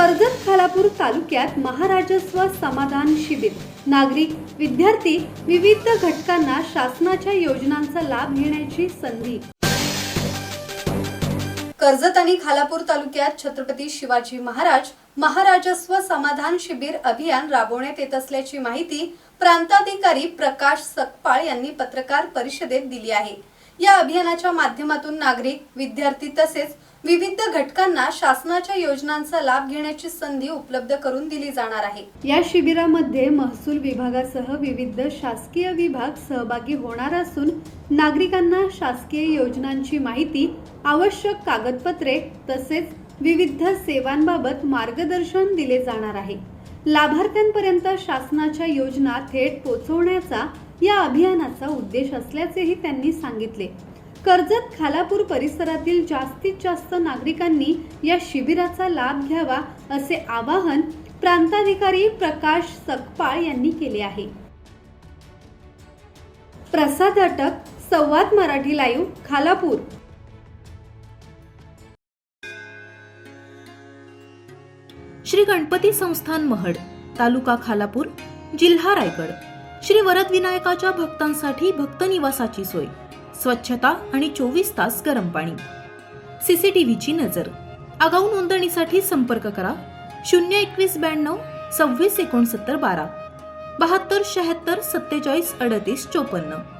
कर्जत खालापूर तालुक्यात महाराजस्व समाधान शिबिर. नागरिक, विद्यार्थी, विविध घटकांना शासनाच्या योजनांचा लाभ घेण्याची संधी. कर्जत आणि खालापूर तालुक्यात छत्रपती शिवाजी महाराज महाराजस्व समाधान शिबिर अभियान राबवण्यात येत असल्याची माहिती प्रांताधिकारी प्रकाश सकपाळ यांनी पत्रकार परिषदेत दिली आहे. या अभियानाच्या माध्यमातून नागरिक, विद्यार्थी तसेच विविध घटकांना शासनाच्या योजनांचा लाभ घेण्याची संधी उपलब्ध करून दिली जाणार आहे. या शिबिरामध्ये महसूल विभागासह विविध शासकीय विभाग सहभागी होणार असून नागरिकांना शासकीय योजनांची माहिती, आवश्यक कागदपत्रे तसेच विविध सेवांबाबत मार्गदर्शन दिले जाणार आहे. लाभार्थ्यांपर्यंत शासनाच्या योजना थेट पोहोचवण्याचा या अभियानाचा उद्देश असल्याचेही त्यांनी सांगितले. कर्जत खालापूर परिसरातील जास्तीत जास्त नागरिकांनी या शिबिराचा लाभ घ्यावा असे आवाहन प्रांताधिकारी प्रकाश सकपाळ यांनी केले आहे. प्रसाद अटक, संवाद मराठी लाईव्ह, खालापूर. श्री गणपती संस्थान महड, तालुका खालापूर, जिल्हा रायगड. श्री वरद विनायकाच्या भक्तांसाठी भक्त निवासाची सोय, स्वच्छता आणि 24 तास गरम पाणी. सीसीटीव्हीची नजर. आगाऊ नोंदणीसाठी संपर्क करा 02192 26 69 12 72 76 47 38 54.